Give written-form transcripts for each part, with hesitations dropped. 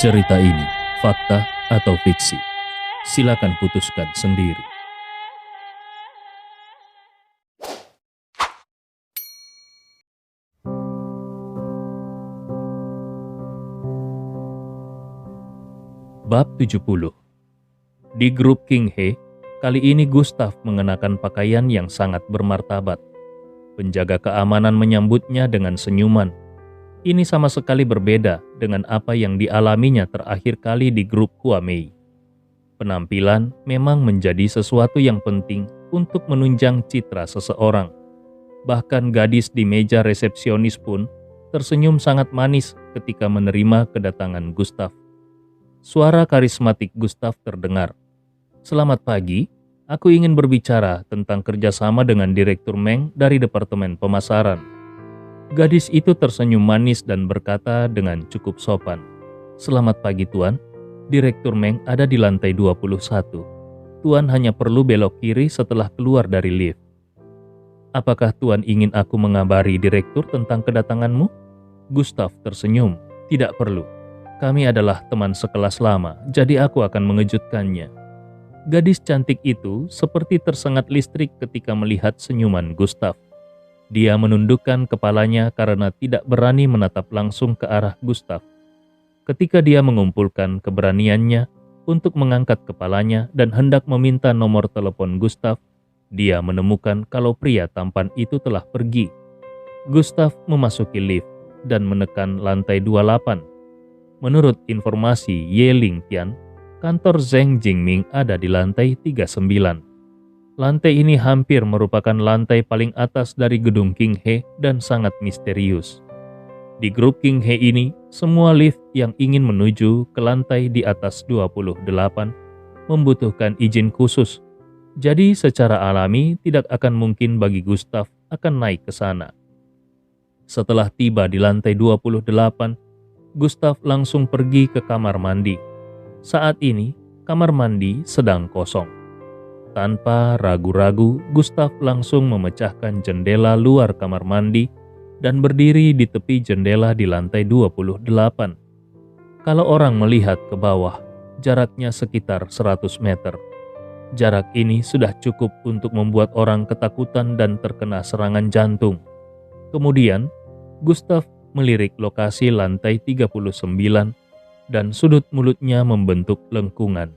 Cerita ini fakta atau fiksi? Silakan putuskan sendiri. Bab 70. Di grup King He, kali ini Gustav mengenakan pakaian yang sangat bermartabat. Penjaga keamanan menyambutnya dengan senyuman. Ini sama sekali berbeda dengan apa yang dialaminya terakhir kali di grup Huamei. Penampilan memang menjadi sesuatu yang penting untuk menunjang citra seseorang. Bahkan gadis di meja resepsionis pun tersenyum sangat manis ketika menerima kedatangan Gustav. Suara karismatik Gustav terdengar. "Selamat pagi, aku ingin berbicara tentang kerjasama dengan Direktur Meng dari Departemen Pemasaran." Gadis itu tersenyum manis dan berkata dengan cukup sopan, "Selamat pagi Tuan, Direktur Meng ada di lantai 21. Tuan hanya perlu belok kiri setelah keluar dari lift." "Apakah Tuan ingin aku mengabari Direktur tentang kedatanganmu?" Gustav tersenyum, "Tidak perlu. Kami adalah teman sekelas lama, jadi aku akan mengejutkannya." Gadis cantik itu seperti tersengat listrik ketika melihat senyuman Gustav. Dia menundukkan kepalanya karena tidak berani menatap langsung ke arah Gustav. Ketika dia mengumpulkan keberaniannya untuk mengangkat kepalanya dan hendak meminta nomor telepon Gustav, dia menemukan kalau pria tampan itu telah pergi. Gustav memasuki lift dan menekan lantai 28. Menurut informasi Ye Lingtian, kantor Zheng Jingming ada di lantai 39. Lantai ini hampir merupakan lantai paling atas dari gedung King He dan sangat misterius. Di grup King He ini, semua lift yang ingin menuju ke lantai di atas 28 membutuhkan izin khusus. Jadi secara alami tidak akan mungkin bagi Gustav akan naik ke sana. Setelah tiba di lantai 28, Gustav langsung pergi ke kamar mandi. Saat ini, kamar mandi sedang kosong. Tanpa ragu-ragu, Gustav langsung memecahkan jendela luar kamar mandi dan berdiri di tepi jendela di lantai 28. Kalau orang melihat ke bawah, jaraknya sekitar 100 meter. Jarak ini sudah cukup untuk membuat orang ketakutan dan terkena serangan jantung. Kemudian, Gustav melirik lokasi lantai 39 dan sudut mulutnya membentuk lengkungan.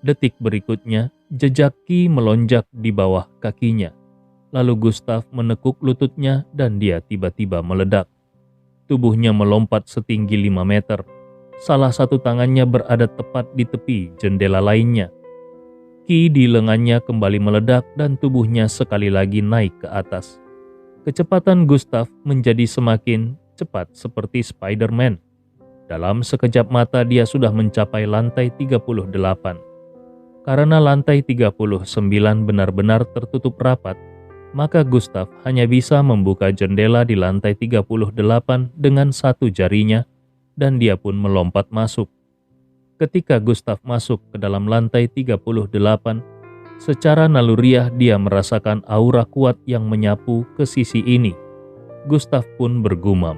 Detik berikutnya, jejak Qi melonjak di bawah kakinya. Lalu Gustav menekuk lututnya dan dia tiba-tiba meledak. Tubuhnya melompat setinggi 5 meter. Salah satu tangannya berada tepat di tepi jendela lainnya. Qi di lengannya kembali meledak dan tubuhnya sekali lagi naik ke atas. Kecepatan Gustav menjadi semakin cepat seperti Spider-Man. Dalam sekejap mata dia sudah mencapai lantai 38. Karena lantai 39 benar-benar tertutup rapat, maka Gustav hanya bisa membuka jendela di lantai 38 dengan satu jarinya dan dia pun melompat masuk. Ketika Gustav masuk ke dalam lantai 38, secara naluriah dia merasakan aura kuat yang menyapu ke sisi ini. Gustav pun bergumam,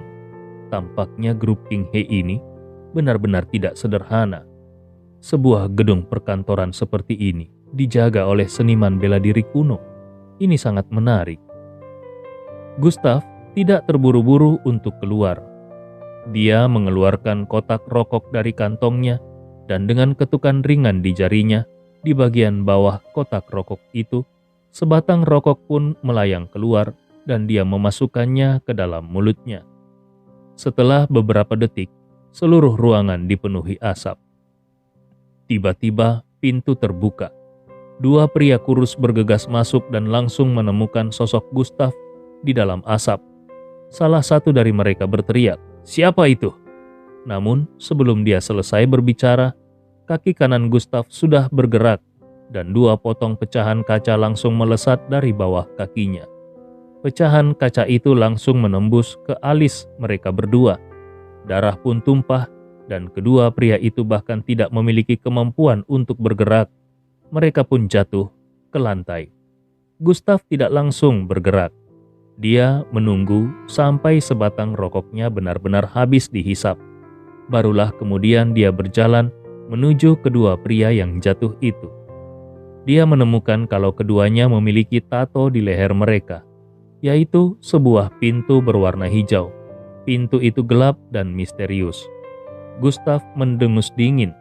tampaknya grup King He ini benar-benar tidak sederhana. Sebuah gedung perkantoran seperti ini dijaga oleh seniman bela diri kuno. Ini sangat menarik. Gustav tidak terburu-buru untuk keluar. Dia mengeluarkan kotak rokok dari kantongnya dan dengan ketukan ringan di jarinya, di bagian bawah kotak rokok itu, sebatang rokok pun melayang keluar dan dia memasukkannya ke dalam mulutnya. Setelah beberapa detik, seluruh ruangan dipenuhi asap. Tiba-tiba pintu terbuka. Dua pria kurus bergegas masuk dan langsung menemukan sosok Gustav di dalam asap. Salah satu dari mereka berteriak, "Siapa itu?" Namun sebelum dia selesai berbicara, kaki kanan Gustav sudah bergerak dan dua potong pecahan kaca langsung melesat dari bawah kakinya. Pecahan kaca itu langsung menembus ke alis mereka berdua. Darah pun tumpah dan kedua pria itu bahkan tidak memiliki kemampuan untuk bergerak. Mereka pun jatuh ke lantai. Gustav tidak langsung bergerak. Dia menunggu sampai sebatang rokoknya benar-benar habis dihisap. Barulah kemudian dia berjalan menuju kedua pria yang jatuh itu. Dia menemukan kalau keduanya memiliki tato di leher mereka, yaitu sebuah pintu berwarna hijau. Pintu itu gelap dan misterius. Gustav mendengus dingin.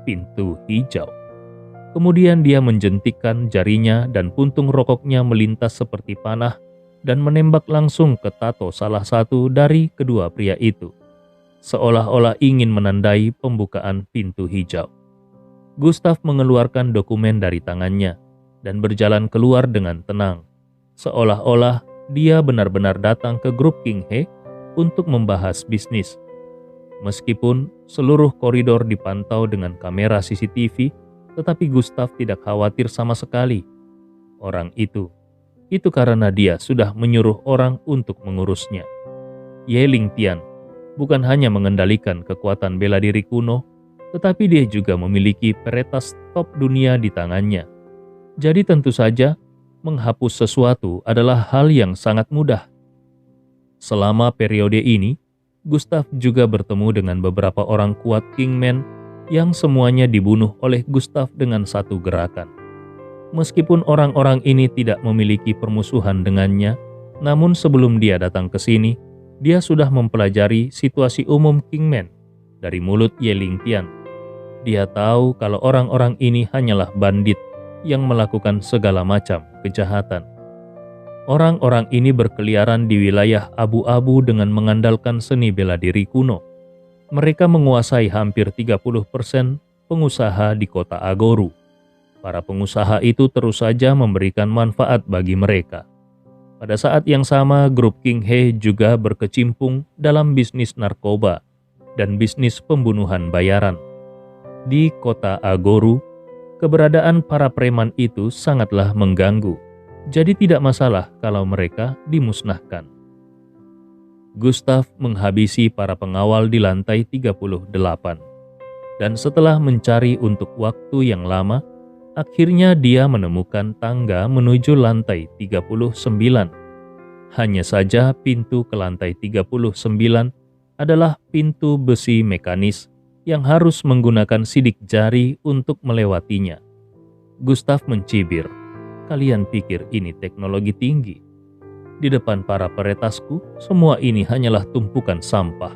Pintu hijau. Kemudian dia menjentikkan jarinya dan puntung rokoknya melintas seperti panah dan menembak langsung ke tato salah satu dari kedua pria itu, seolah-olah ingin menandai pembukaan pintu hijau. Gustav mengeluarkan dokumen dari tangannya dan berjalan keluar dengan tenang, seolah-olah dia benar-benar datang ke grup King He untuk membahas bisnis. Meskipun seluruh koridor dipantau dengan kamera CCTV, tetapi Gustav tidak khawatir sama sekali. Orang itu karena dia sudah menyuruh orang untuk mengurusnya. Ye Lingtian bukan hanya mengendalikan kekuatan bela diri kuno, tetapi dia juga memiliki peretas top dunia di tangannya. Jadi tentu saja, menghapus sesuatu adalah hal yang sangat mudah. Selama periode ini, Gustav juga bertemu dengan beberapa orang kuat Kingman yang semuanya dibunuh oleh Gustav dengan satu gerakan. Meskipun orang-orang ini tidak memiliki permusuhan dengannya, namun sebelum dia datang ke sini, dia sudah mempelajari situasi umum Kingman dari mulut Ye Lingtian. Dia tahu kalau orang-orang ini hanyalah bandit yang melakukan segala macam kejahatan. Orang-orang ini berkeliaran di wilayah abu-abu dengan mengandalkan seni bela diri kuno. Mereka menguasai hampir 30% pengusaha di kota Agoru. Para pengusaha itu terus saja memberikan manfaat bagi mereka. Pada saat yang sama, grup King He juga berkecimpung dalam bisnis narkoba dan bisnis pembunuhan bayaran. Di kota Agoru, keberadaan para preman itu sangatlah mengganggu. Jadi tidak masalah kalau mereka dimusnahkan. Gustav menghabisi para pengawal di lantai 38. Dan setelah mencari untuk waktu yang lama, akhirnya dia menemukan tangga menuju lantai 39. Hanya saja pintu ke lantai 39 adalah pintu besi mekanis yang harus menggunakan sidik jari untuk melewatinya. Gustav mencibir, "Kalian pikir ini teknologi tinggi? Di depan para peretasku, semua ini hanyalah tumpukan sampah."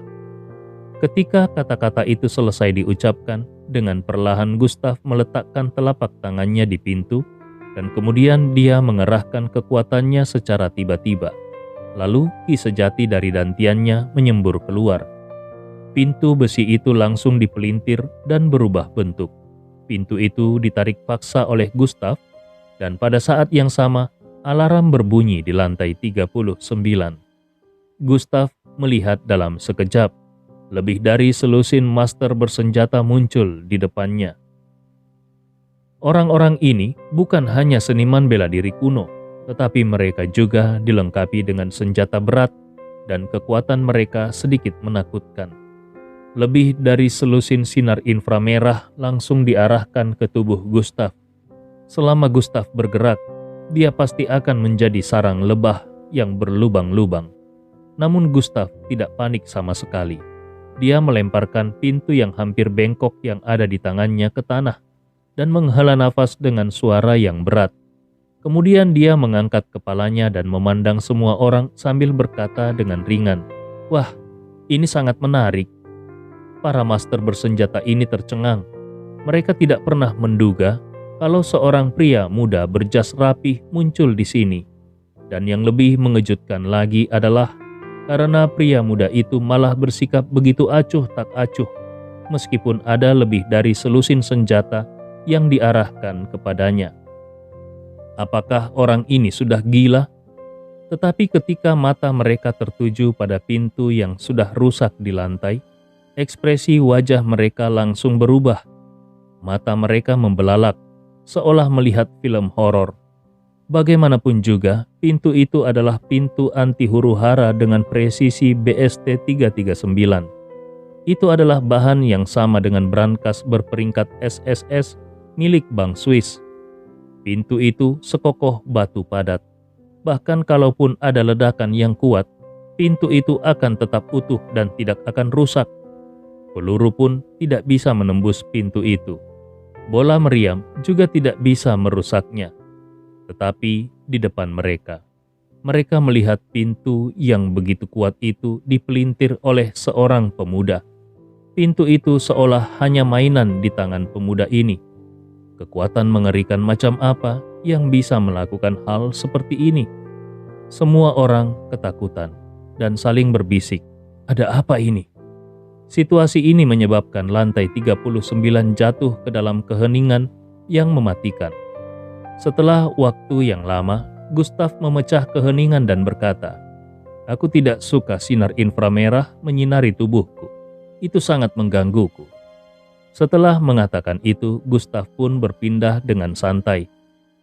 Ketika kata-kata itu selesai diucapkan, dengan perlahan Gustav meletakkan telapak tangannya di pintu, dan kemudian dia mengerahkan kekuatannya secara tiba-tiba. Lalu ki sejati dari dantiannya menyembur keluar. Pintu besi itu langsung dipelintir dan berubah bentuk. Pintu itu ditarik paksa oleh Gustav, dan pada saat yang sama, alarm berbunyi di lantai 39. Gustav melihat dalam sekejap. Lebih dari selusin master bersenjata muncul di depannya. Orang-orang ini bukan hanya seniman bela diri kuno, tetapi mereka juga dilengkapi dengan senjata berat dan kekuatan mereka sedikit menakutkan. Lebih dari selusin sinar inframerah langsung diarahkan ke tubuh Gustav. Selama Gustav bergerak, dia pasti akan menjadi sarang lebah yang berlubang-lubang. Namun Gustav tidak panik sama sekali. Dia melemparkan pintu yang hampir bengkok yang ada di tangannya ke tanah dan menghela nafas dengan suara yang berat. Kemudian dia mengangkat kepalanya dan memandang semua orang sambil berkata dengan ringan, "Wah, ini sangat menarik." Para master bersenjata ini tercengang. Mereka tidak pernah menduga kalau seorang pria muda berjas rapih muncul di sini. Dan yang lebih mengejutkan lagi adalah karena pria muda itu malah bersikap begitu acuh tak acuh, meskipun ada lebih dari selusin senjata yang diarahkan kepadanya. Apakah orang ini sudah gila? Tetapi ketika mata mereka tertuju pada pintu yang sudah rusak di lantai, ekspresi wajah mereka langsung berubah. Mata mereka membelalak, seolah melihat film horor. Bagaimanapun juga, pintu itu adalah pintu anti huru-hara dengan presisi BST-339. Itu adalah bahan yang sama dengan brankas berperingkat SSS milik Bank Swiss. Pintu itu sekokoh batu padat. Bahkan kalaupun ada ledakan yang kuat, pintu itu akan tetap utuh dan tidak akan rusak. Peluru pun tidak bisa menembus pintu itu. Bola meriam juga tidak bisa merusaknya. Tetapi di depan mereka melihat pintu yang begitu kuat itu dipelintir oleh seorang pemuda. Pintu itu seolah hanya mainan di tangan pemuda ini. Kekuatan mengerikan macam apa yang bisa melakukan hal seperti ini? Semua orang ketakutan dan saling berbisik, "Ada apa ini?" Situasi ini menyebabkan lantai 39 jatuh ke dalam keheningan yang mematikan. Setelah waktu yang lama, Gustav memecah keheningan dan berkata, "Aku tidak suka sinar inframerah menyinari tubuhku. Itu sangat menggangguku." Setelah mengatakan itu, Gustav pun berpindah dengan santai.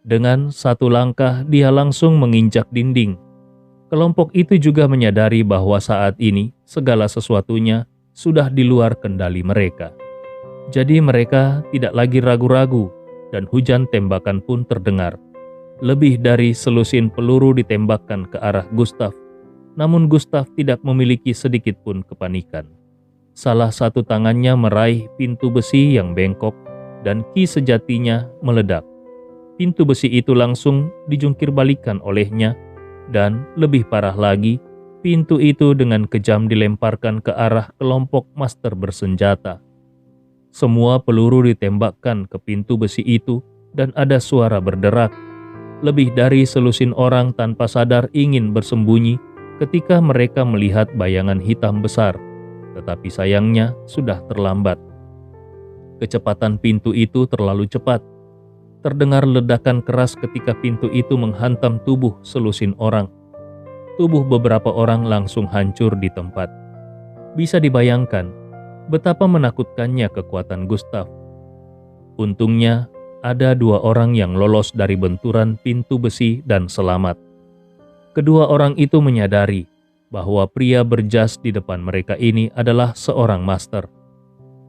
Dengan satu langkah, dia langsung menginjak dinding. Kelompok itu juga menyadari bahwa saat ini segala sesuatunya sudah di luar kendali mereka. Jadi mereka tidak lagi ragu-ragu dan hujan tembakan pun terdengar. Lebih dari selusin peluru ditembakkan ke arah Gustav, namun Gustav tidak memiliki sedikit pun kepanikan. Salah satu tangannya meraih pintu besi yang bengkok dan ki sejatinya meledak. Pintu besi itu langsung dijungkir balikan olehnya dan lebih parah lagi, pintu itu dengan kejam dilemparkan ke arah kelompok master bersenjata. Semua peluru ditembakkan ke pintu besi itu dan ada suara berderak. Lebih dari selusin orang tanpa sadar ingin bersembunyi ketika mereka melihat bayangan hitam besar, tetapi sayangnya sudah terlambat. Kecepatan pintu itu terlalu cepat. Terdengar ledakan keras ketika pintu itu menghantam tubuh selusin orang. Tubuh beberapa orang langsung hancur di tempat. Bisa dibayangkan betapa menakutkannya kekuatan Gustav. Untungnya, ada 2 orang yang lolos dari benturan pintu besi dan selamat. Kedua orang itu menyadari bahwa pria berjas di depan mereka ini adalah seorang master.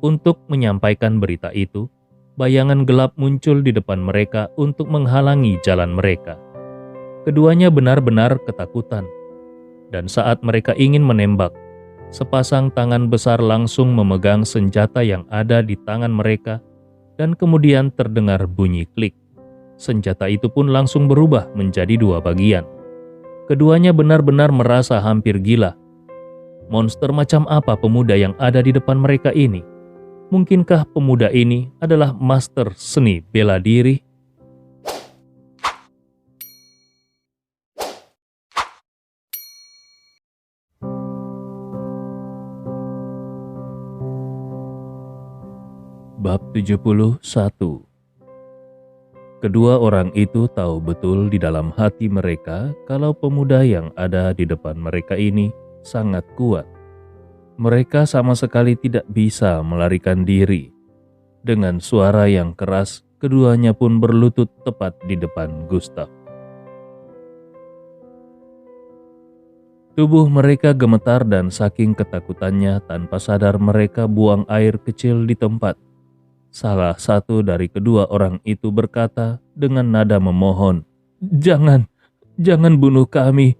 Untuk menyampaikan berita itu, bayangan gelap muncul di depan mereka untuk menghalangi jalan mereka. Keduanya benar-benar ketakutan. Dan saat mereka ingin menembak, sepasang tangan besar langsung memegang senjata yang ada di tangan mereka dan kemudian terdengar bunyi klik. Senjata itu pun langsung berubah menjadi 2 bagian. Keduanya benar-benar merasa hampir gila. Monster macam apa pemuda yang ada di depan mereka ini? Mungkinkah pemuda ini adalah master seni bela diri? Bab 71. Kedua orang itu tahu betul di dalam hati mereka kalau pemuda yang ada di depan mereka ini sangat kuat. Mereka sama sekali tidak bisa melarikan diri. Dengan suara yang keras, keduanya pun berlutut tepat di depan Gustav. Tubuh mereka gemetar dan saking ketakutannya tanpa sadar mereka buang air kecil di tempat. Salah satu dari kedua orang itu berkata dengan nada memohon, "Jangan bunuh kami.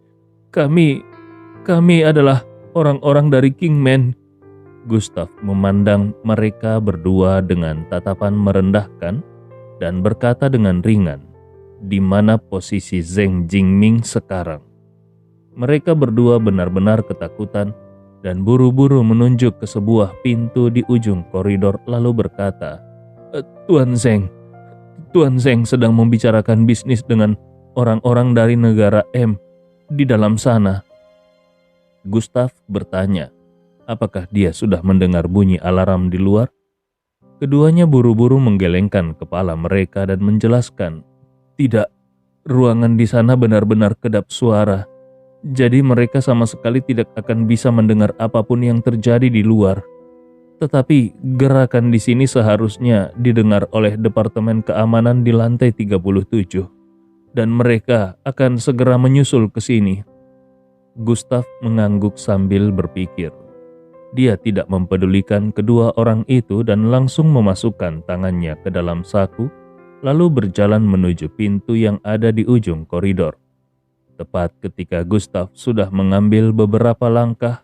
Kami adalah orang-orang dari Kingman." Gustav memandang mereka berdua dengan tatapan merendahkan dan berkata dengan ringan, "Di mana posisi Zheng Jingming sekarang?" Mereka berdua benar-benar ketakutan dan buru-buru menunjuk ke sebuah pintu di ujung koridor lalu berkata, Tuan Zheng sedang membicarakan bisnis dengan orang-orang dari negara M di dalam sana." Gustav bertanya, apakah dia sudah mendengar bunyi alarm di luar? Keduanya buru-buru menggelengkan kepala mereka dan menjelaskan, "Tidak, ruangan di sana benar-benar kedap suara. Jadi mereka sama sekali tidak akan bisa mendengar apapun yang terjadi di luar. Tetapi gerakan di sini seharusnya didengar oleh Departemen Keamanan di lantai 37. Dan mereka akan segera menyusul ke sini." Gustav mengangguk sambil berpikir. Dia tidak mempedulikan kedua orang itu dan langsung memasukkan tangannya ke dalam saku, lalu berjalan menuju pintu yang ada di ujung koridor. Tepat ketika Gustav sudah mengambil beberapa langkah,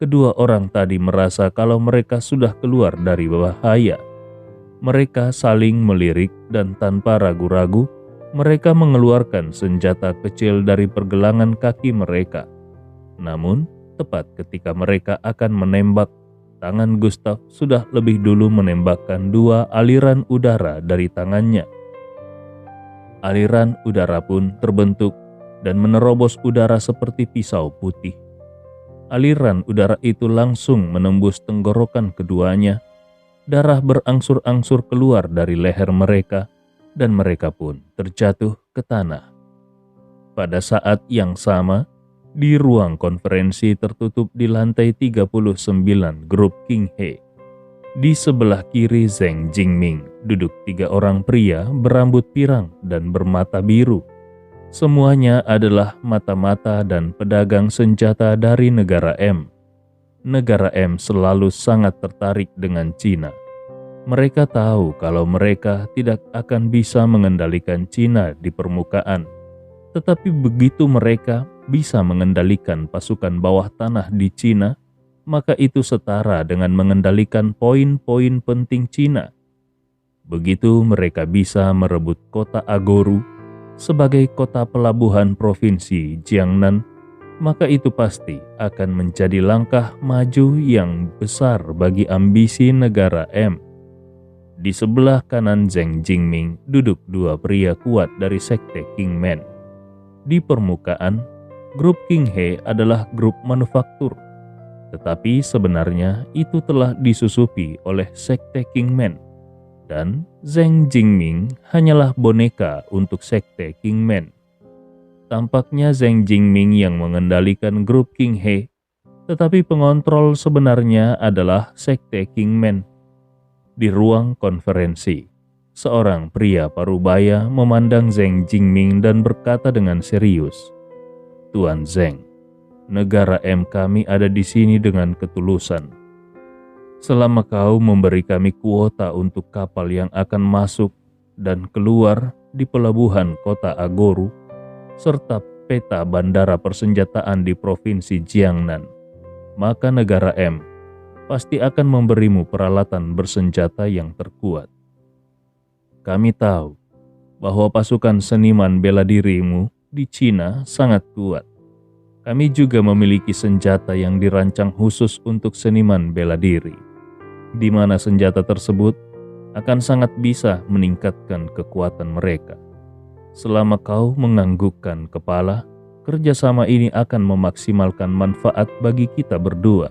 Kedua orang tadi merasa kalau mereka sudah keluar dari bahaya. Mereka saling melirik dan tanpa ragu-ragu, mereka mengeluarkan senjata kecil dari pergelangan kaki mereka. Namun, tepat ketika mereka akan menembak, tangan Gustav sudah lebih dulu menembakkan 2 aliran udara dari tangannya. Aliran udara pun terbentuk dan menerobos udara seperti pisau putih. Aliran udara itu langsung menembus tenggorokan keduanya. Darah berangsur-angsur keluar dari leher mereka, dan mereka pun terjatuh ke tanah. Pada saat yang sama, di ruang konferensi tertutup di lantai 39 grup King He, di sebelah kiri Zheng Jingming duduk 3 orang pria berambut pirang dan bermata biru. Semuanya adalah mata-mata dan pedagang senjata dari negara M. Negara M selalu sangat tertarik dengan Cina. Mereka tahu kalau mereka tidak akan bisa mengendalikan Cina di permukaan. Tetapi begitu mereka bisa mengendalikan pasukan bawah tanah di Cina, maka itu setara dengan mengendalikan poin-poin penting Cina. Begitu mereka bisa merebut kota Agoru sebagai kota pelabuhan provinsi Jiangnan, maka itu pasti akan menjadi langkah maju yang besar bagi ambisi negara M. Di sebelah kanan Zheng Jingming duduk 2 pria kuat dari sekte Kingman. Di permukaan, grup King He adalah grup manufaktur, tetapi sebenarnya itu telah disusupi oleh sekte Kingman, dan Zheng Jingming hanyalah boneka untuk sekte Kingman. Tampaknya Zheng Jingming yang mengendalikan grup King He, tetapi pengontrol sebenarnya adalah sekte Kingman. Di ruang konferensi, seorang pria parubaya memandang Zheng Jingming dan berkata dengan serius, "Tuan Zheng, negara M kami ada di sini dengan ketulusan. Selama kau memberi kami kuota untuk kapal yang akan masuk dan keluar di pelabuhan kota Agoru, serta peta bandara persenjataan di provinsi Jiangnan, maka negara M pasti akan memberimu peralatan bersenjata yang terkuat. Kami tahu bahwa pasukan seniman bela dirimu di Cina sangat kuat. Kami juga memiliki senjata yang dirancang khusus untuk seniman bela diri, di mana senjata tersebut akan sangat bisa meningkatkan kekuatan mereka. Selama kau menganggukkan kepala, kerjasama ini akan memaksimalkan manfaat bagi kita berdua."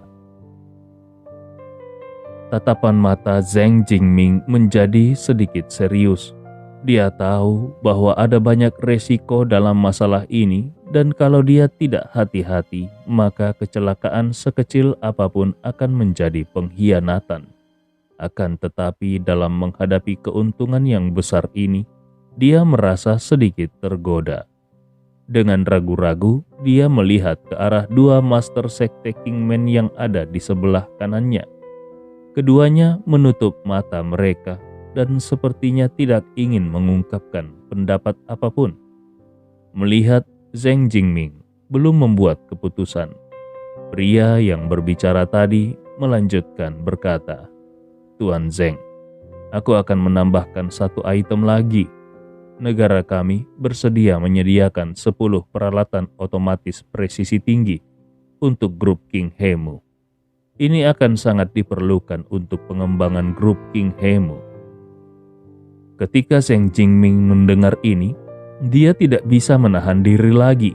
Tatapan mata Zheng Jingming menjadi sedikit serius. Dia tahu bahwa ada banyak resiko dalam masalah ini, dan kalau dia tidak hati-hati, maka kecelakaan sekecil apapun akan menjadi pengkhianatan. Akan tetapi dalam menghadapi keuntungan yang besar ini, dia merasa sedikit tergoda. Dengan ragu-ragu, dia melihat ke arah 2 master sekte Kingman yang ada di sebelah kanannya. Keduanya menutup mata mereka dan sepertinya tidak ingin mengungkapkan pendapat apapun. Melihat Zheng Jingming belum membuat keputusan, pria yang berbicara tadi melanjutkan berkata, "Tuan Zheng, aku akan menambahkan 1 item lagi. Negara kami bersedia menyediakan 10 peralatan otomatis presisi tinggi untuk grup King Hemu. Ini akan sangat diperlukan untuk pengembangan grup King Hemu." Ketika Zheng Jingming mendengar ini, dia tidak bisa menahan diri lagi.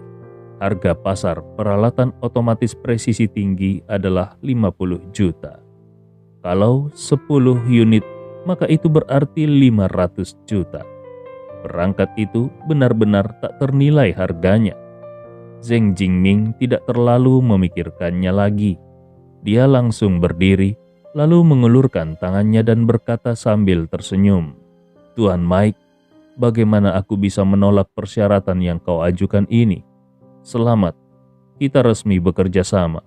Harga pasar peralatan otomatis presisi tinggi adalah 50 juta. Kalau 10 unit, maka itu berarti 500 juta. Perangkat itu benar-benar tak ternilai harganya. Zheng Jingming tidak terlalu memikirkannya lagi. Dia langsung berdiri, lalu mengulurkan tangannya dan berkata sambil tersenyum, "Tuan Mike, bagaimana aku bisa menolak persyaratan yang kau ajukan ini? Selamat, kita resmi bekerja sama.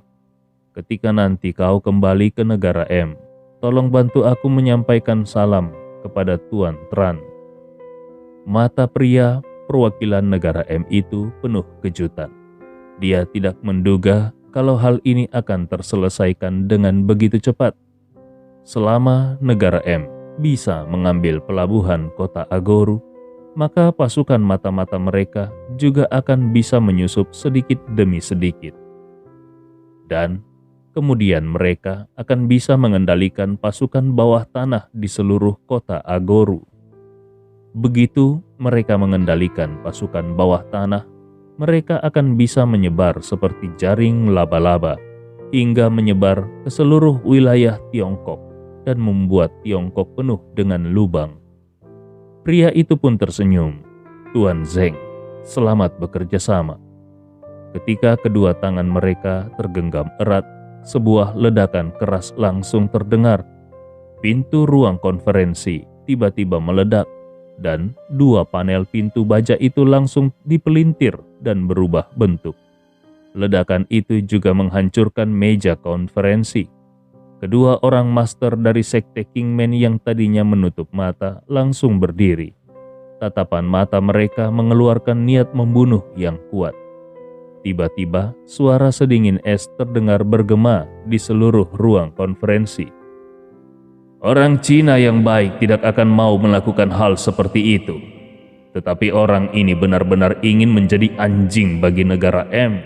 Ketika nanti kau kembali ke negara M, tolong bantu aku menyampaikan salam kepada Tuan Tran." Mata pria perwakilan negara M itu penuh kejutan. Dia tidak menduga kalau hal ini akan terselesaikan dengan begitu cepat. Selama negara M bisa mengambil pelabuhan kota Agoru, maka pasukan mata-mata mereka juga akan bisa menyusup sedikit demi sedikit. Dan kemudian mereka akan bisa mengendalikan pasukan bawah tanah di seluruh kota Agoru. Begitu mereka mengendalikan pasukan bawah tanah, mereka akan bisa menyebar seperti jaring laba-laba hingga menyebar ke seluruh wilayah Tiongkok dan membuat Tiongkok penuh dengan lubang. Pria itu pun tersenyum. Tuan Zeng, selamat bekerja sama. Ketika kedua tangan mereka tergenggam erat, sebuah ledakan keras langsung terdengar. Pintu ruang konferensi tiba-tiba meledak, dan dua panel pintu baja itu langsung dipelintir dan berubah bentuk. Ledakan itu juga menghancurkan meja konferensi. Kedua orang master dari sekte Kingman yang tadinya menutup mata langsung berdiri. Tatapan mata mereka mengeluarkan niat membunuh yang kuat. Tiba-tiba, suara sedingin es terdengar bergema di seluruh ruang konferensi. Orang Cina yang baik tidak akan mau melakukan hal seperti itu. Tetapi orang ini benar-benar ingin menjadi anjing bagi negara M.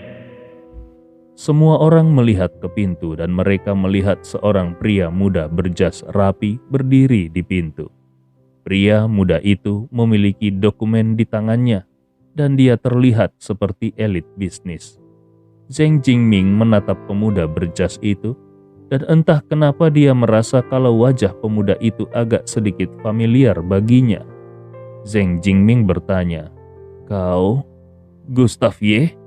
Semua orang melihat ke pintu dan mereka melihat seorang pria muda berjas rapi berdiri di pintu. Pria muda itu memiliki dokumen di tangannya dan dia terlihat seperti elit bisnis. Zheng Jingming menatap pemuda berjas itu dan entah kenapa dia merasa kalau wajah pemuda itu agak sedikit familiar baginya. Zheng Jingming bertanya, "Kau, Gustav Ye?"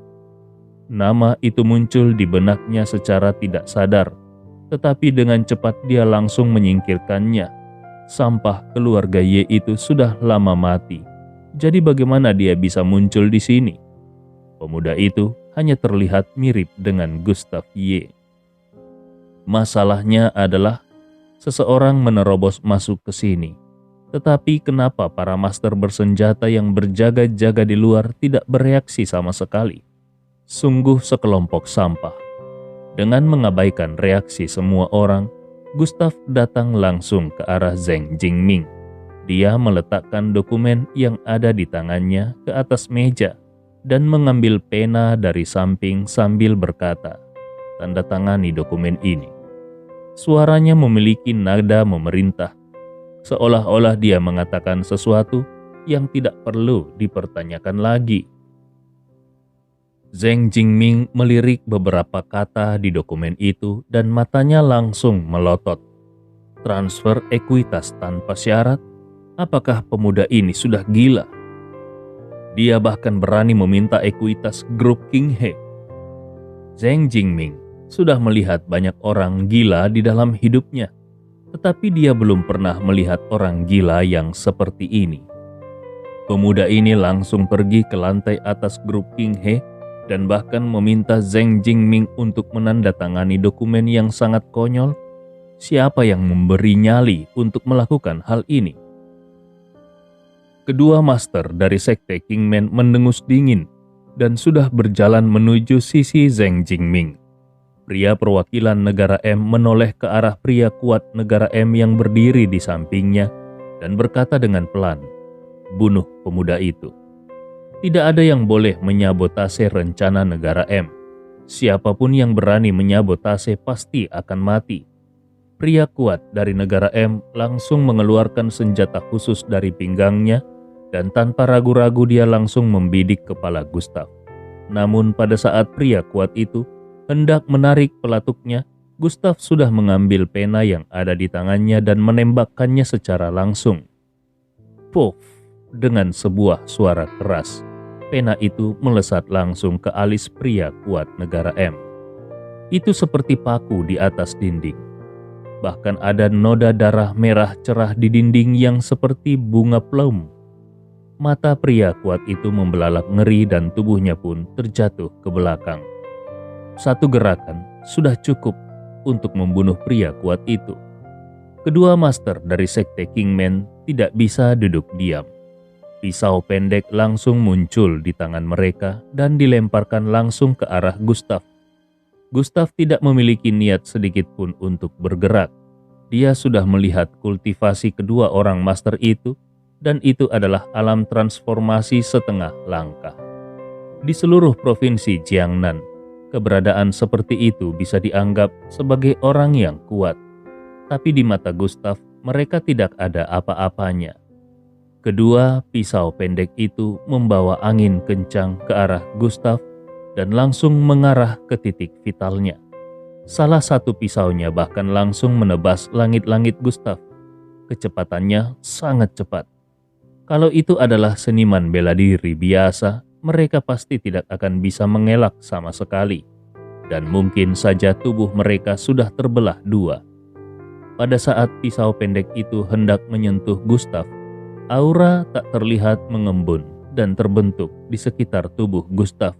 Nama itu muncul di benaknya secara tidak sadar, tetapi dengan cepat dia langsung menyingkirkannya. Sampah keluarga Ye itu sudah lama mati, jadi bagaimana dia bisa muncul di sini? Pemuda itu hanya terlihat mirip dengan Gustav Ye. Masalahnya adalah seseorang menerobos masuk ke sini. Tetapi kenapa para master bersenjata yang berjaga-jaga di luar tidak bereaksi sama sekali? Sungguh sekelompok sampah. Dengan mengabaikan reaksi semua orang, Gustav datang langsung ke arah Zheng Jingming. Dia meletakkan dokumen yang ada di tangannya ke atas meja dan mengambil pena dari samping sambil berkata, "Tanda tangani dokumen ini." Suaranya memiliki nada memerintah, seolah-olah dia mengatakan sesuatu yang tidak perlu dipertanyakan lagi. Zheng Jingming melirik beberapa kata di dokumen itu dan matanya langsung melotot. Transfer ekuitas tanpa syarat? Apakah pemuda ini sudah gila? Dia bahkan berani meminta ekuitas grup King He. Zheng Jingming sudah melihat banyak orang gila di dalam hidupnya, tetapi dia belum pernah melihat orang gila yang seperti ini. Pemuda ini langsung pergi ke lantai atas grup King He dan bahkan meminta Zheng Jingming untuk menandatangani dokumen yang sangat konyol. Siapa yang memberi nyali untuk melakukan hal ini? Kedua master dari sekte Kingman mendengus dingin dan sudah berjalan menuju sisi Zheng Jingming. Pria perwakilan negara M menoleh ke arah pria kuat negara M yang berdiri di sampingnya dan berkata dengan pelan, "Bunuh pemuda itu. Tidak ada yang boleh menyabotase rencana negara M. Siapapun yang berani menyabotase pasti akan mati." Pria kuat dari negara M langsung mengeluarkan senjata khusus dari pinggangnya dan tanpa ragu-ragu dia langsung membidik kepala Gustav. Namun pada saat pria kuat itu hendak menarik pelatuknya, Gustav sudah mengambil pena yang ada di tangannya dan menembakkannya secara langsung. Puff! Dengan sebuah suara keras, pena itu melesat langsung ke alis pria kuat negara M. Itu seperti paku di atas dinding. Bahkan ada noda darah merah cerah di dinding yang seperti bunga plum. Mata pria kuat itu membelalak ngeri dan tubuhnya pun terjatuh ke belakang. Satu gerakan sudah cukup untuk membunuh pria kuat itu. Kedua master dari sekte Kingman tidak bisa duduk diam. Pisau pendek langsung muncul di tangan mereka dan dilemparkan langsung ke arah Gustav. Gustav tidak memiliki niat sedikit pun untuk bergerak. Dia sudah melihat kultivasi kedua orang master itu, dan itu adalah alam transformasi setengah langkah. Di seluruh provinsi Jiangnan, keberadaan seperti itu bisa dianggap sebagai orang yang kuat. Tapi di mata Gustav, mereka tidak ada apa-apanya. Kedua pisau pendek itu membawa angin kencang ke arah Gustav dan langsung mengarah ke titik vitalnya. Salah satu pisaunya bahkan langsung menebas langit-langit Gustav. Kecepatannya sangat cepat. Kalau itu adalah seniman bela diri biasa, mereka pasti tidak akan bisa mengelak sama sekali. Dan mungkin saja tubuh mereka sudah terbelah dua. Pada saat pisau pendek itu hendak menyentuh Gustav, aura tak terlihat mengembun dan terbentuk di sekitar tubuh Gustav.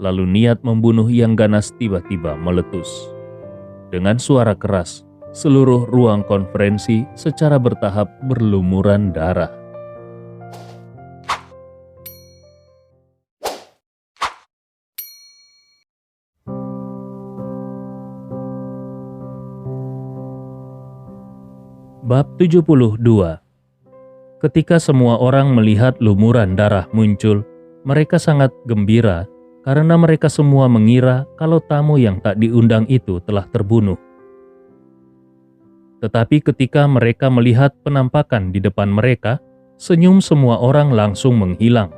Lalu niat membunuh yang ganas tiba-tiba meletus. Dengan suara keras, seluruh ruang konferensi secara bertahap berlumuran darah. Bab 72. Ketika semua orang melihat lumuran darah muncul, mereka sangat gembira karena mereka semua mengira kalau tamu yang tak diundang itu telah terbunuh. Tetapi ketika mereka melihat penampakan di depan mereka, senyum semua orang langsung menghilang.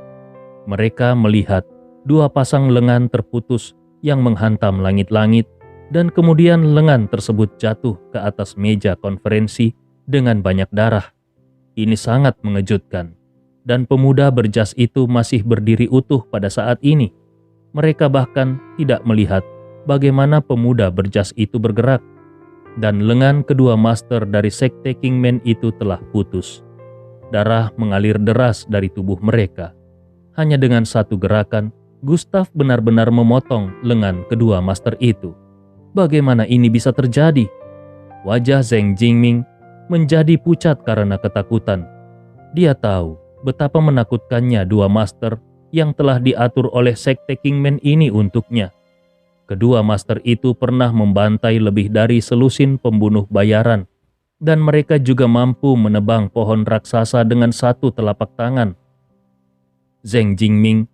Mereka melihat dua pasang lengan terputus yang menghantam langit-langit, dan kemudian lengan tersebut jatuh ke atas meja konferensi dengan banyak darah. Ini sangat mengejutkan, dan pemuda berjas itu masih berdiri utuh pada saat ini. Mereka bahkan tidak melihat bagaimana pemuda berjas itu bergerak, dan lengan kedua master dari sekte Kingman itu telah putus. Darah mengalir deras dari tubuh mereka. Hanya dengan satu gerakan, Gustav benar-benar memotong lengan kedua master itu. Bagaimana ini bisa terjadi? Wajah Zheng Jingming menjadi pucat karena ketakutan. Dia tahu betapa menakutkannya dua master yang telah diatur oleh sekte Kingman ini untuknya. Kedua master itu pernah membantai lebih dari selusin pembunuh bayaran, dan mereka juga mampu menebang pohon raksasa dengan satu telapak tangan. Zheng Jingming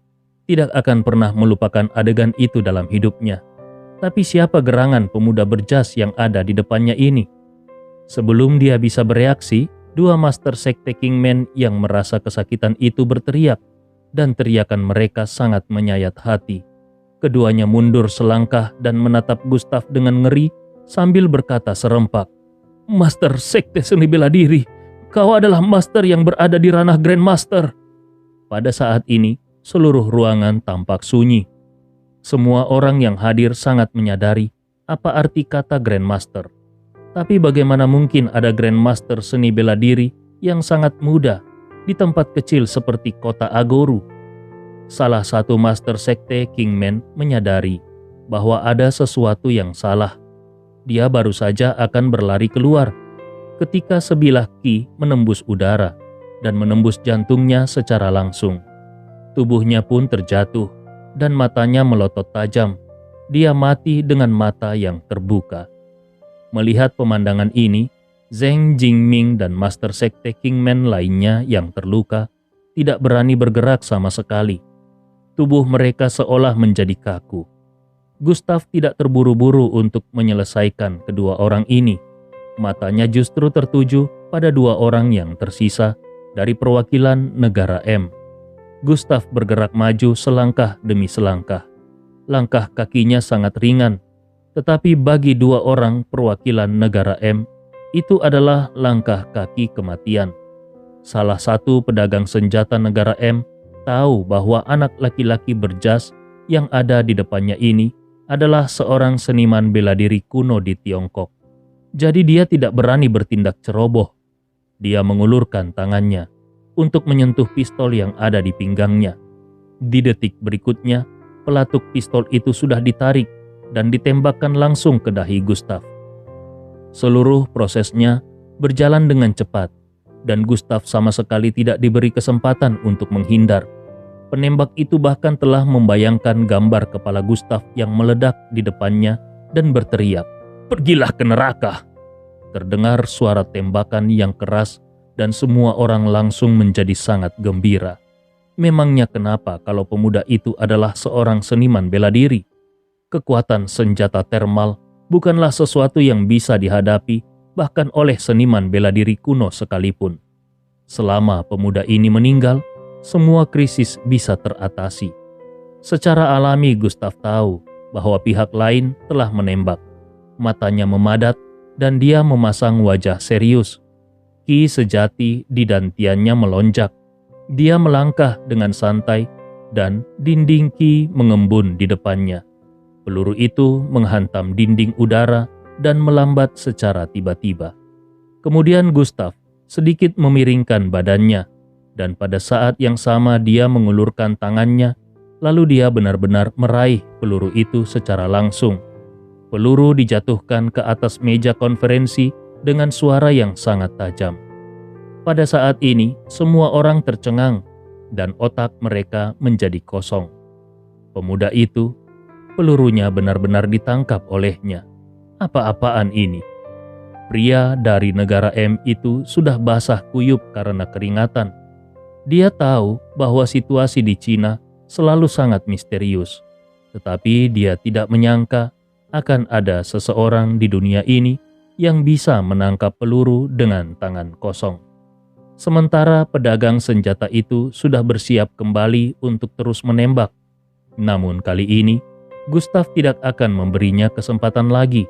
tidak akan pernah melupakan adegan itu dalam hidupnya. Tapi siapa gerangan pemuda berjas yang ada di depannya ini? Sebelum dia bisa bereaksi, dua master sekte Kingman yang merasa kesakitan itu berteriak, dan teriakan mereka sangat menyayat hati. Keduanya mundur selangkah dan menatap Gustav dengan ngeri sambil berkata serempak, "Master sekte seni bela diri, kau adalah master yang berada di ranah Grandmaster." Pada saat ini, seluruh ruangan tampak sunyi. Semua orang yang hadir sangat menyadari apa arti kata Grandmaster. Tapi bagaimana mungkin ada Grandmaster seni bela diri yang sangat muda di tempat kecil seperti kota Agoru? Salah satu master sekte Kingman menyadari bahwa ada sesuatu yang salah. Dia baru saja akan berlari keluar ketika sebilah ki menembus udara dan menembus jantungnya secara langsung. Tubuhnya pun terjatuh dan matanya melotot tajam. Dia mati dengan mata yang terbuka. Melihat pemandangan ini, Zheng Jingming dan master sekte Kingman lainnya yang terluka tidak berani bergerak sama sekali. Tubuh mereka seolah menjadi kaku. Gustav tidak terburu-buru untuk menyelesaikan kedua orang ini. Matanya justru tertuju pada dua orang yang tersisa dari perwakilan negara M. Gustav bergerak maju selangkah demi selangkah. Langkah kakinya sangat ringan, tetapi bagi dua orang perwakilan negara M, itu adalah langkah kaki kematian. Salah satu pedagang senjata negara M tahu bahwa anak laki-laki berjas yang ada di depannya ini adalah seorang seniman bela diri kuno di Tiongkok. Jadi dia tidak berani bertindak ceroboh. Dia mengulurkan tangannya untuk menyentuh pistol yang ada di pinggangnya. Di detik berikutnya, pelatuk pistol itu sudah ditarik dan ditembakkan langsung ke dahi Gustav. Seluruh prosesnya berjalan dengan cepat, dan Gustav sama sekali tidak diberi kesempatan untuk menghindar. Penembak itu bahkan telah membayangkan gambar kepala Gustav yang meledak di depannya dan berteriak, "Pergilah ke neraka!" Terdengar suara tembakan yang keras dan semua orang langsung menjadi sangat gembira. Memangnya kenapa kalau pemuda itu adalah seorang seniman bela diri? Kekuatan senjata termal bukanlah sesuatu yang bisa dihadapi bahkan oleh seniman bela diri kuno sekalipun. Selama pemuda ini meninggal, semua krisis bisa teratasi. Secara alami Gustav tahu bahwa pihak lain telah menembak. Matanya memadat dan dia memasang wajah serius. Ki sejati di dantiannya melonjak. Dia melangkah dengan santai dan dinding ki mengembun di depannya. Peluru itu menghantam dinding udara dan melambat secara tiba-tiba. Kemudian Gustav sedikit memiringkan badannya, dan pada saat yang sama dia mengulurkan tangannya, lalu dia benar-benar meraih peluru itu secara langsung. Peluru dijatuhkan ke atas meja konferensi dengan suara yang sangat tajam. Pada saat ini, semua orang tercengang dan otak mereka menjadi kosong. Pemuda itu, pelurunya benar-benar ditangkap olehnya. Apa-apaan ini? Pria dari negara M itu sudah basah kuyup karena keringatan. Dia tahu bahwa situasi di Cina selalu sangat misterius, tetapi dia tidak menyangka akan ada seseorang di dunia ini yang bisa menangkap peluru dengan tangan kosong. Sementara pedagang senjata itu sudah bersiap kembali untuk terus menembak. Namun kali ini, Gustav tidak akan memberinya kesempatan lagi.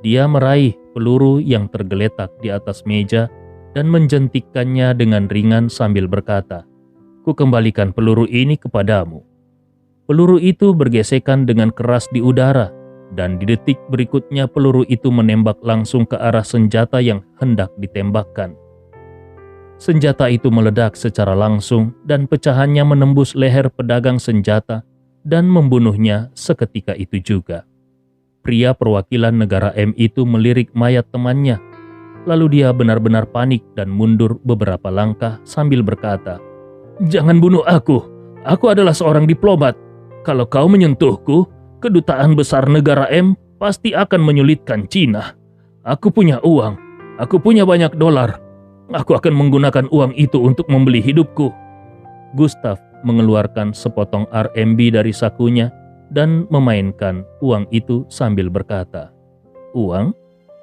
Dia meraih peluru yang tergeletak di atas meja dan menjentikkannya dengan ringan sambil berkata, "Ku kembalikan peluru ini kepadamu." Peluru itu bergesekan dengan keras di udara, dan di detik berikutnya peluru itu menembak langsung ke arah senjata yang hendak ditembakkan. Senjata itu meledak secara langsung dan pecahannya menembus leher pedagang senjata dan membunuhnya seketika itu juga. Pria perwakilan negara M itu melirik mayat temannya. Lalu dia benar-benar panik dan mundur beberapa langkah sambil berkata, "Jangan bunuh aku. Aku adalah seorang diplomat. Kalau kau menyentuhku, kedutaan besar negara M pasti akan menyulitkan Cina. Aku punya uang. Aku punya banyak dolar. Aku akan menggunakan uang itu untuk membeli hidupku." Gustav mengeluarkan sepotong RMB dari sakunya dan memainkan uang itu sambil berkata, "Uang?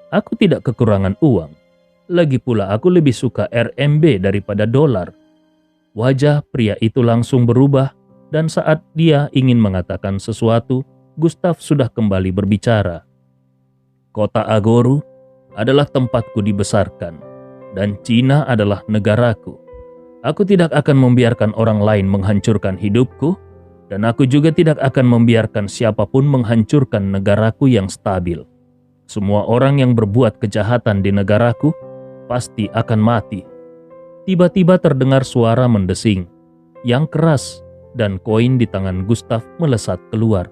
Aku tidak kekurangan uang. Lagi pula aku lebih suka RMB daripada dolar." Wajah pria itu langsung berubah dan saat dia ingin mengatakan sesuatu, Gustav sudah kembali berbicara. "Kota Agoru adalah tempatku dibesarkan dan Cina adalah negaraku. Aku tidak akan membiarkan orang lain menghancurkan hidupku dan aku juga tidak akan membiarkan siapapun menghancurkan negaraku yang stabil. Semua orang yang berbuat kejahatan di negaraku pasti akan mati." Tiba-tiba terdengar suara mendesing yang keras dan koin di tangan Gustav melesat keluar.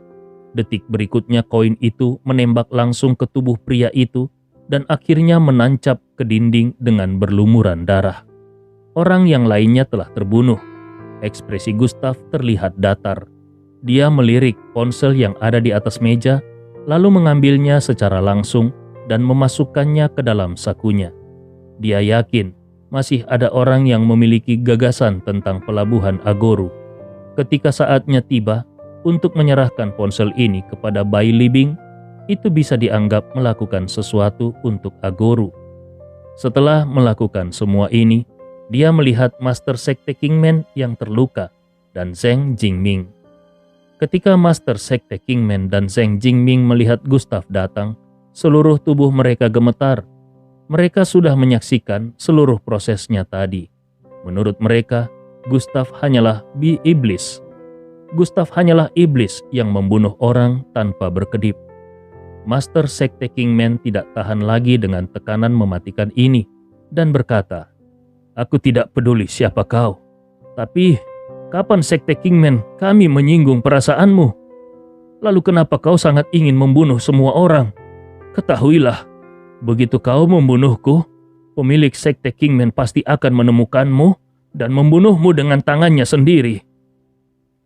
Detik berikutnya koin itu menembak langsung ke tubuh pria itu dan akhirnya menancap ke dinding dengan berlumuran darah. Orang yang lainnya telah terbunuh. Ekspresi Gustav terlihat datar. Dia melirik ponsel yang ada di atas meja, lalu mengambilnya secara langsung dan memasukkannya ke dalam sakunya. Dia yakin masih ada orang yang memiliki gagasan tentang pelabuhan Agoru. Ketika saatnya tiba untuk menyerahkan ponsel ini kepada Bai Libing, itu bisa dianggap melakukan sesuatu untuk Agoru. Setelah melakukan semua ini, dia melihat Master Sekte Kingman yang terluka dan Zheng Jingming. Ketika Master Sekte Kingman dan Zheng Jingming melihat Gustav datang, seluruh tubuh mereka gemetar. Mereka sudah menyaksikan seluruh prosesnya tadi. Menurut mereka, Gustav hanyalah iblis. Gustav hanyalah iblis yang membunuh orang tanpa berkedip. Master Sekte Kingman tidak tahan lagi dengan tekanan mematikan ini dan berkata, "Aku tidak peduli siapa kau, tapi kapan Sekte Kingman kami menyinggung perasaanmu? Lalu kenapa kau sangat ingin membunuh semua orang? Ketahuilah, begitu kau membunuhku, pemilik Sekte Kingman pasti akan menemukanmu dan membunuhmu dengan tangannya sendiri."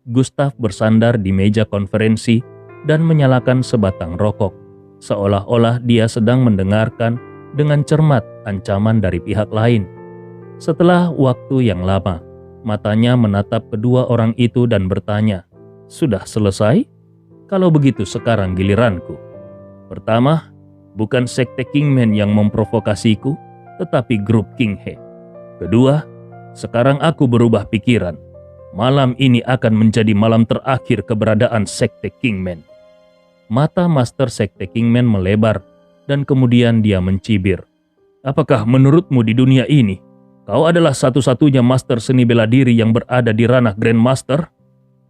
Gustav bersandar di meja konferensi dan menyalakan sebatang rokok, seolah-olah dia sedang mendengarkan dengan cermat ancaman dari pihak lain. Setelah waktu yang lama, matanya menatap kedua orang itu dan bertanya, "Sudah selesai? Kalau begitu sekarang giliranku. Pertama, bukan sekte Kingman yang memprovokasiku, tetapi grup King He. Kedua, sekarang aku berubah pikiran. Malam ini akan menjadi malam terakhir keberadaan sekte Kingman." Mata Master Sekte Kingman melebar dan kemudian dia mencibir. "Apakah menurutmu di dunia ini, kau adalah satu-satunya master seni bela diri yang berada di ranah Grandmaster?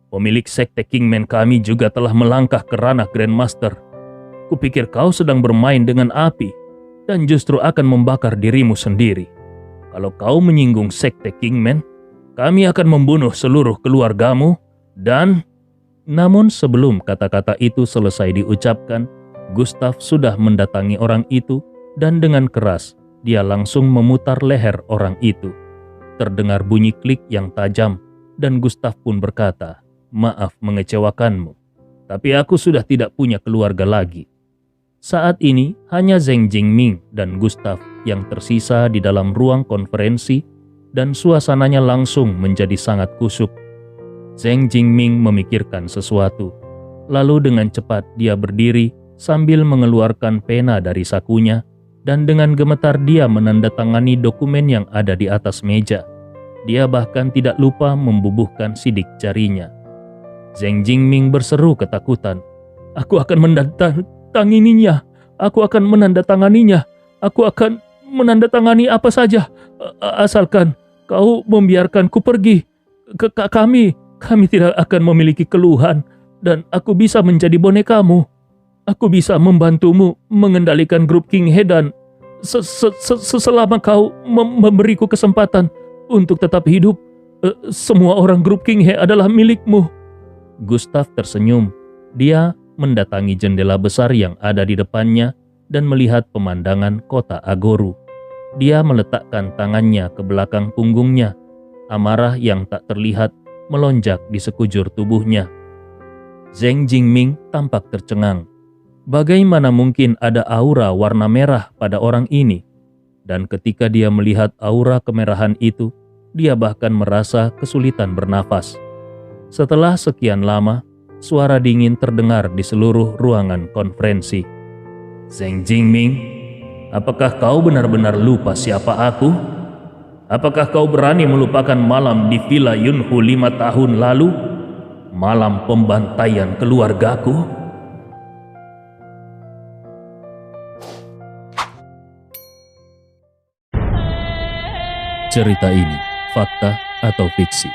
Pemilik Sekte Kingman kami juga telah melangkah ke ranah Grandmaster. Kupikir kau sedang bermain dengan api dan justru akan membakar dirimu sendiri. Kalau kau menyinggung Sekte Kingman, kami akan membunuh seluruh keluargamu dan..." Namun sebelum kata-kata itu selesai diucapkan, Gustav sudah mendatangi orang itu dan dengan keras dia langsung memutar leher orang itu. Terdengar bunyi klik yang tajam dan Gustav pun berkata, "Maaf mengecewakanmu, tapi aku sudah tidak punya keluarga lagi." Saat ini hanya Zheng Jingming dan Gustav yang tersisa di dalam ruang konferensi dan suasananya langsung menjadi sangat kusuk. Zheng Jingming memikirkan sesuatu, lalu dengan cepat dia berdiri sambil mengeluarkan pena dari sakunya dan dengan gemetar dia menandatangani dokumen yang ada di atas meja. Dia bahkan tidak lupa membubuhkan sidik jarinya. Zheng Jingming berseru ketakutan, "Aku akan menandatangininya. Aku akan menandatanganinya. Aku akan menandatangani apa saja. Asalkan kau membiarkanku pergi. Kami tidak akan memiliki keluhan dan aku bisa menjadi bonekamu. Aku bisa membantumu mengendalikan grup King He dan selama kau memberiku kesempatan untuk tetap hidup, semua orang grup King He adalah milikmu." Gustav tersenyum. Dia mendatangi jendela besar yang ada di depannya dan melihat pemandangan kota Agoru. Dia meletakkan tangannya ke belakang punggungnya. Amarah yang tak terlihat melonjak di sekujur tubuhnya. Zheng Jingming tampak tercengang. Bagaimana mungkin ada aura warna merah pada orang ini? Dan ketika dia melihat aura kemerahan itu, dia bahkan merasa kesulitan bernafas. Setelah sekian lama, suara dingin terdengar di seluruh ruangan konferensi. "Zheng Jingming, apakah kau benar-benar lupa siapa aku? Apakah kau berani melupakan malam di Villa Yunhu 5 tahun lalu? Malam pembantaian keluargaku?" Cerita ini fakta atau fiksi?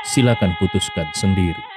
Silakan putuskan sendiri.